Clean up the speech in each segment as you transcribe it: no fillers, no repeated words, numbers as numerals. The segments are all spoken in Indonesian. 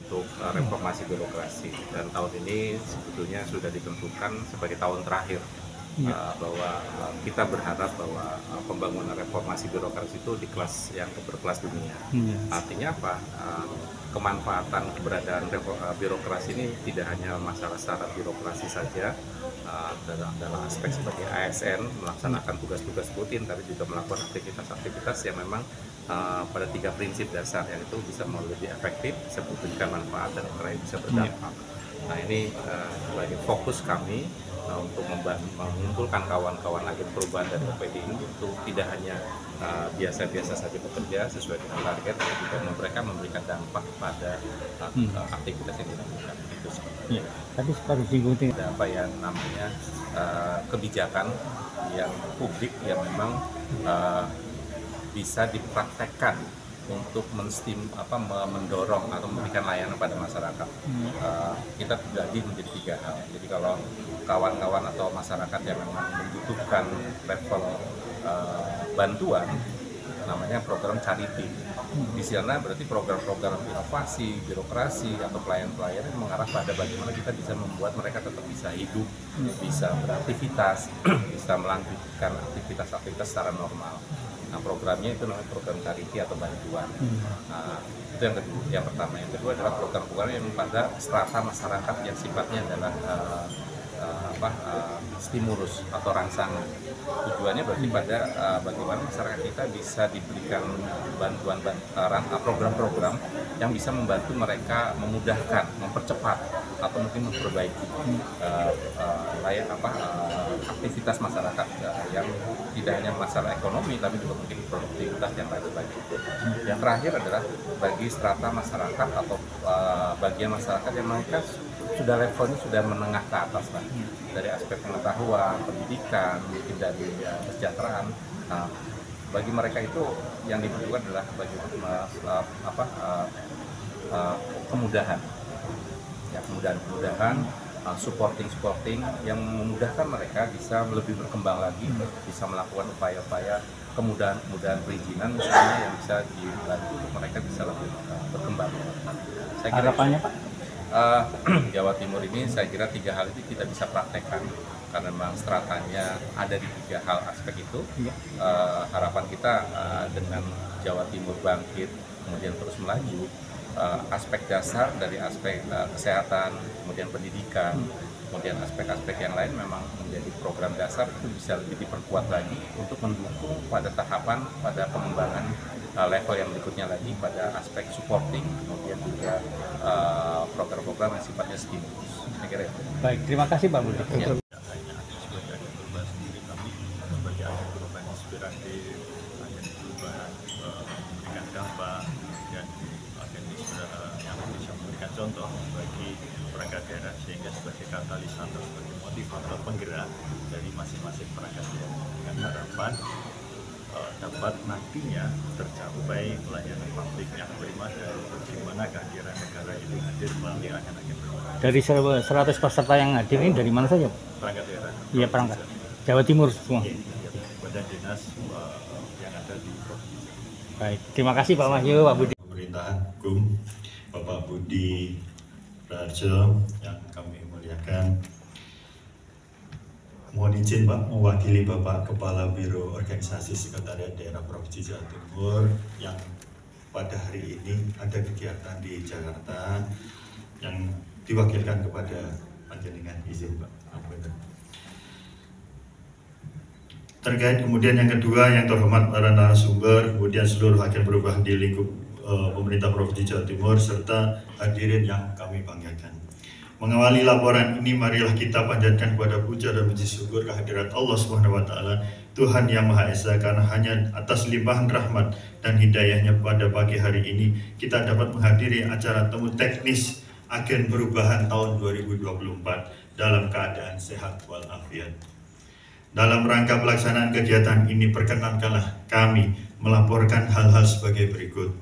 untuk reformasi birokrasi, dan tahun ini sebetulnya sudah ditentukan sebagai tahun terakhir. Bahwa kita berharap bahwa pembangunan reformasi birokrasi itu di kelas yang berkelas dunia. Artinya apa? Kemanfaatan keberadaan birokrasi ini tidak hanya masalah secara birokrasi saja, dalam aspek sebagai ASN melaksanakan tugas-tugas rutin, tapi juga melakukan aktivitas-aktivitas yang memang pada 3 prinsip dasar, yang itu bisa lebih efektif, bisa memberikan manfaat, dan terakhir bisa berdampak. Nah, ini sebagai fokus kami untuk mengumpulkan kawan-kawan agen perubahan dari OPD ini untuk tidak hanya biasa-biasa saja bekerja sesuai dengan target, tapi juga mereka memberikan dampak pada aktivitas yang dilakukan. Itu ya. Tadi seperti singgung ada apa ya namanya kebijakan yang publik yang memang bisa dipraktekkan untuk mendorong atau memberikan layanan pada masyarakat. Kita bagi menjadi 3 hal. Jadi kalau kawan-kawan atau masyarakat yang memang membutuhkan level bantuan, namanya program charity. Di sana berarti program-program inovasi, birokrasi, atau pelayanan-pelayanan yang mengarah pada bagaimana kita bisa membuat mereka tetap bisa hidup, bisa beraktivitas, bisa melanjutkan aktivitas-aktivitas secara normal. Nah, programnya itu namanya program charity atau bantuan. Itu yang kedua, yang pertama. Yang kedua adalah program-program yang pada strata masyarakat yang sifatnya adalah stimulus atau rangsangan. Tujuannya berarti pada bagaimana masyarakat kita bisa diberikan bantuan program-program yang bisa membantu mereka, memudahkan, mempercepat, atau mungkin memperbaiki aktivitas masyarakat yang tidak hanya masalah ekonomi, tapi juga mungkin produktivitas yang lain sebagainya. Yang terakhir adalah bagi strata masyarakat atau bagian masyarakat yang mereka sudah levelnya sudah menengah ke atas lah, dari aspek pengetahuan, pendidikan, mungkin dari kesejahteraan. Bagi mereka itu yang dibutuhkan adalah kemudahan, ya, kemudahan, supporting yang memudahkan mereka bisa lebih berkembang lagi, bisa melakukan upaya-upaya kemudahan perizinan misalnya yang bisa dibantu untuk mereka bisa lebih berkembang. Saya kira harapannya Pak? Jawa Timur ini saya kira 3 hal itu kita bisa praktekkan karena memang stratanya ada di 3 hal aspek itu. Harapan kita dengan Jawa Timur bangkit kemudian terus melaju, aspek dasar dari aspek kesehatan, kemudian pendidikan, kemudian aspek-aspek yang lain memang menjadi program dasar itu bisa lebih diperkuat lagi untuk mendukung pada tahapan, pada pengembangan level yang berikutnya lagi pada aspek supporting, kemudian juga program-program yang sifatnya stimulus. Saya kira itu. Baik, terima kasih Pak Budi. Ya. Sebagai agen perubahan inspiratif, agen perubahan memberikan dampak, dan agen yang bisa memberikan contoh bagi perangkat daerah, sehingga sebagai katalisator, sebagai motivator penggerak dari masing-masing perangkat daerah, dengan harapan dapat nantinya tercapai pelayanan publik yang prima, dan bagaimana kehadiran negara itu hadir melalui agen-agen perubahan. Dari 100 peserta yang hadir ini dari mana saja? Perangkat daerah. Iya, perangkat Jawa Timur semua. Badan dinas yang ada di provinsi. Baik, terima kasih Pak Wahyu, Pak Budi. Pemerintahan Hukum, Bapak Budi Raharjo yang kami muliakan. Mohon izin Pak, mewakili Bapak Kepala Biro Organisasi Sekretariat Daerah Provinsi Jawa Timur yang pada hari ini ada kegiatan di Jakarta yang diwakilkan kepada panjenengan. Izin Pak. Terkait kemudian yang kedua, yang terhormat para narasumber, kemudian seluruh agen perubahan di lingkup pemerintah Provinsi Jawa Timur, serta hadirin yang kami banggakan. Mengawali laporan ini, marilah kita panjatkan kepada puja dan puji syukur kehadirat Allah SWT, Tuhan Yang Maha Esa, karena hanya atas limpahan rahmat dan hidayahnya pada pagi hari ini kita dapat menghadiri acara temu teknis agen perubahan tahun 2024 dalam keadaan sehat walafiat. Dalam rangka pelaksanaan kegiatan ini, perkenankanlah kami melaporkan hal-hal sebagai berikut.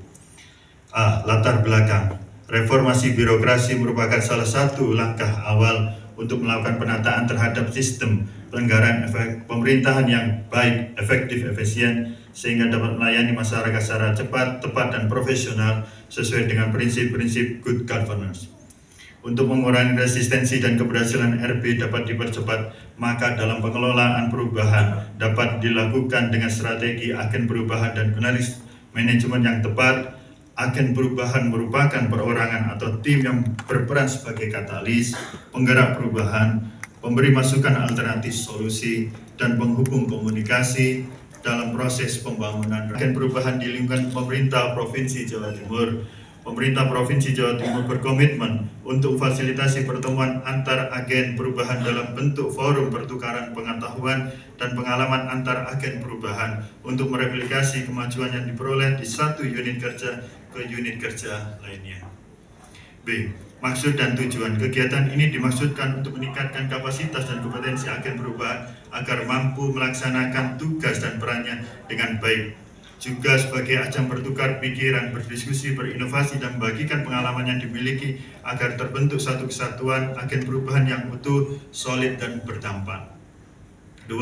Latar belakang. Reformasi birokrasi merupakan salah satu langkah awal untuk melakukan penataan terhadap sistem penyelenggaraan pemerintahan yang baik, efektif, efisien, sehingga dapat melayani masyarakat secara cepat, tepat, dan profesional sesuai dengan prinsip-prinsip good governance. Untuk mengurangi resistensi dan keberhasilan RB dapat dipercepat, maka dalam pengelolaan perubahan dapat dilakukan dengan strategi agen perubahan dan manajemen yang tepat. Agen perubahan merupakan perorangan atau tim yang berperan sebagai katalis, penggerak perubahan, pemberi masukan alternatif solusi, dan penghubung komunikasi dalam proses pembangunan. Agen perubahan di lingkungan pemerintah Provinsi Jawa Timur. Pemerintah Provinsi Jawa Timur berkomitmen untuk fasilitasi pertemuan antar agen perubahan dalam bentuk forum pertukaran pengetahuan dan pengalaman antar agen perubahan untuk mereplikasi kemajuan yang diperoleh di satu unit kerja ke unit kerja lainnya. B. Maksud dan tujuan kegiatan ini dimaksudkan untuk meningkatkan kapasitas dan kompetensi agen perubahan agar mampu melaksanakan tugas dan perannya dengan baik. Juga sebagai ajang bertukar pikiran, berdiskusi, berinovasi, dan membagikan pengalaman yang dimiliki agar terbentuk satu kesatuan agen perubahan yang utuh, solid, dan berdampak. 2.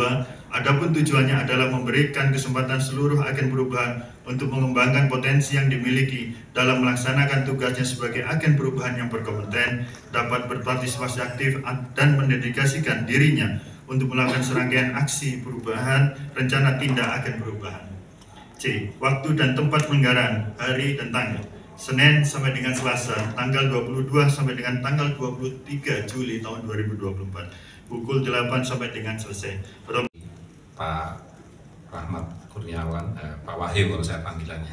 Adapun tujuannya adalah memberikan kesempatan seluruh agen perubahan untuk mengembangkan potensi yang dimiliki dalam melaksanakan tugasnya sebagai agen perubahan yang berkompeten, dapat berpartisipasi aktif dan mendedikasikan dirinya untuk melakukan serangkaian aksi perubahan, rencana tindak agen perubahan. C. Waktu dan tempat penyelenggaraan hari dan tanggal Senin sampai dengan Selasa tanggal 22 sampai dengan tanggal 23 Juli tahun 2024 pukul 8 sampai dengan selesai. Pak Rahmat Kurniawan, Pak Wahyu kalau saya panggilannya.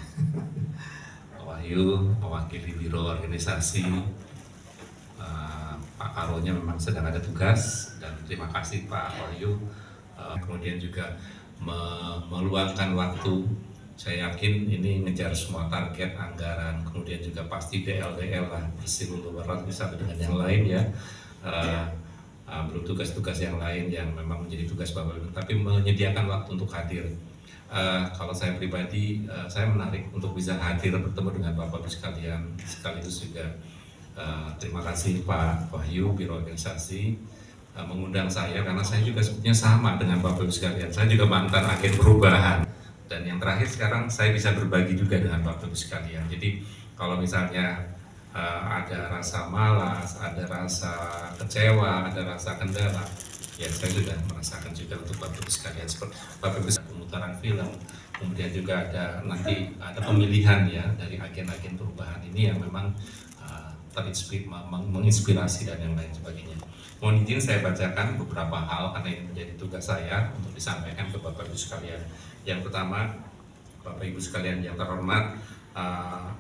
Pak Wahyu mewakili Biro Organisasi. Pak Karonya memang sedang ada tugas, dan terima kasih Pak Wahyu. Kemudian juga meluangkan waktu. Saya yakin ini ngejar semua target anggaran, kemudian juga pasti DL lah, bersih luar bisa dengan yang lain ya. Belum tugas-tugas yang lain yang memang menjadi tugas Bapak, tapi menyediakan waktu untuk hadir. Kalau saya pribadi, saya menarik untuk bisa hadir bertemu dengan Bapak sekalian, sekaligus juga terima kasih Pak Wahyu Biro Organisasi mengundang saya, karena saya juga sebetulnya sama dengan Bapak sekalian. Saya juga mantan agen perubahan. Dan yang terakhir sekarang saya bisa berbagi juga dengan Bapak Ibu sekalian. Jadi kalau misalnya ada rasa malas, ada rasa kecewa, ada rasa kendala, ya saya sudah merasakan juga untuk Bapak Ibu sekalian. Seperti Bapak Ibu pemutaran film, kemudian juga ada nanti ada pemilihan ya dari agen-agen perubahan ini yang memang menginspirasi dan yang lain sebagainya. Mohon izin saya bacakan beberapa hal karena ini menjadi tugas saya untuk disampaikan ke Bapak Ibu sekalian. Yang pertama, Bapak Ibu sekalian yang terhormat,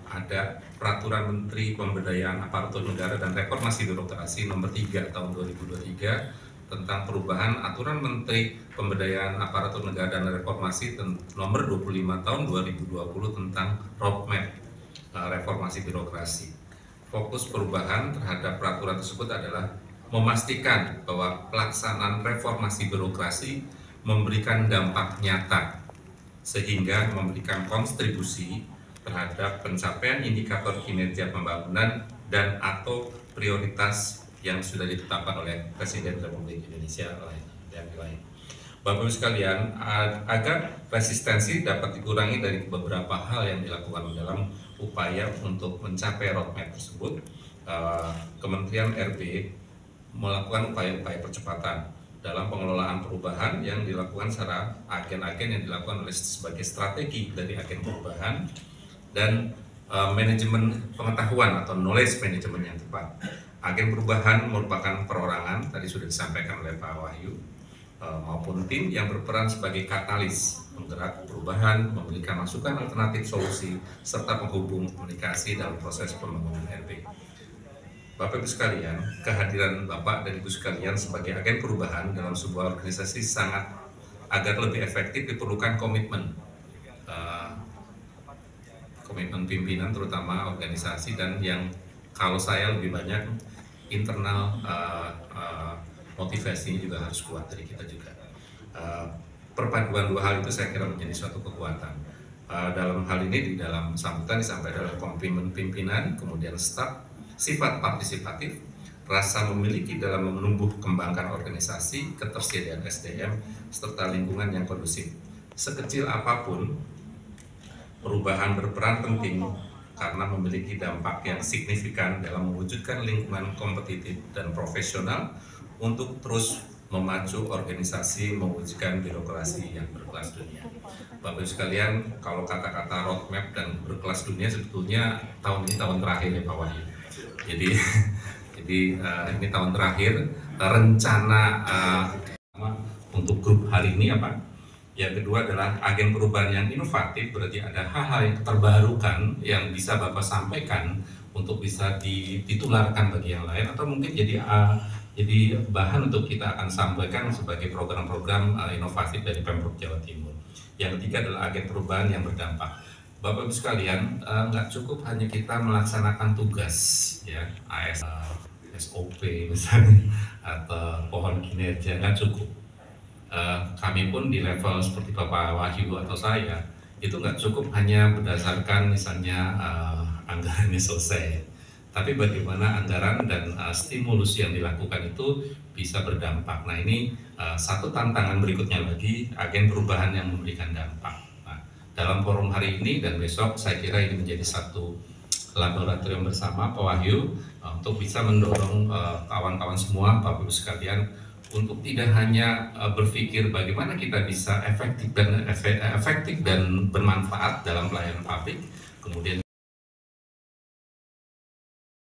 ada Peraturan Menteri Pemberdayaan Aparatur Negara dan Reformasi Birokrasi Nomor 3 Tahun 2023 tentang perubahan Aturan Menteri Pemberdayaan Aparatur Negara dan Reformasi Nomor 25 Tahun 2020 tentang Roadmap Reformasi Birokrasi. Fokus perubahan terhadap peraturan tersebut adalah memastikan bahwa pelaksanaan reformasi birokrasi memberikan dampak nyata sehingga memberikan kontribusi terhadap pencapaian indikator kinerja pembangunan dan atau prioritas yang sudah ditetapkan oleh Presiden Republik Indonesia dan lain. Bapak Ibu sekalian, agar resistensi dapat dikurangi dari beberapa hal yang dilakukan dalam upaya untuk mencapai roadmap tersebut, Kementerian RB melakukan upaya-upaya percepatan dalam pengelolaan perubahan yang dilakukan secara agen-agen yang dilakukan oleh sebagai strategi dari agen perubahan dan manajemen pengetahuan atau knowledge management yang tepat. Agen perubahan merupakan perorangan, tadi sudah disampaikan oleh Pak Wahyu, maupun tim yang berperan sebagai katalis penggerak perubahan, memberikan masukan alternatif solusi, serta penghubung komunikasi dalam proses pembangunan RB. Bapak Ibu sekalian, kehadiran Bapak dan Ibu sekalian sebagai agen perubahan dalam sebuah organisasi sangat, agar lebih efektif diperlukan komitmen pimpinan terutama organisasi, dan yang kalau saya lebih banyak internal motivasinya juga harus kuat dari kita juga. Perpaduan dua hal itu saya kira menjadi suatu kekuatan. Dalam hal ini di dalam sambutan disampaikan oleh pimpinan, kemudian staf, sifat partisipatif, rasa memiliki dalam menumbuh kembangkan organisasi, ketersediaan SDM, serta lingkungan yang kondusif. Sekecil apapun perubahan berperan penting karena memiliki dampak yang signifikan dalam mewujudkan lingkungan kompetitif dan profesional untuk terus memacu organisasi mewujudkan birokrasi yang berkelas dunia. Bapak Ibu sekalian, kalau kata-kata roadmap dan berkelas dunia sebetulnya tahun ini tahun terakhir ya Pak Wahyu. Jadi ini tahun terakhir rencana untuk grup hari ini apa? Yang kedua adalah agen perubahan yang inovatif, berarti ada hal-hal yang terbarukan yang bisa Bapak sampaikan untuk bisa ditularkan bagi yang lain atau mungkin jadi bahan untuk kita akan sampaikan sebagai program-program inovatif dari Pemprov Jawa Timur. Yang ketiga adalah agen perubahan yang berdampak. Bapak Ibu sekalian, nggak cukup hanya kita melaksanakan tugas ya SOP misalnya atau pohon kinerja, nggak cukup. Kami pun di level seperti Bapak Wahyu atau saya itu nggak cukup hanya berdasarkan misalnya anggarannya selesai, tapi bagaimana anggaran dan stimulus yang dilakukan itu bisa berdampak. Nah ini satu tantangan berikutnya lagi, agen perubahan yang memberikan dampak. Nah, dalam forum hari ini dan besok saya kira ini menjadi satu laboratorium bersama Pak Wahyu untuk bisa mendorong kawan-kawan semua, Bapak Ibu sekalian, untuk tidak hanya berpikir bagaimana kita bisa efektif dan bermanfaat dalam pelayanan publik, kemudian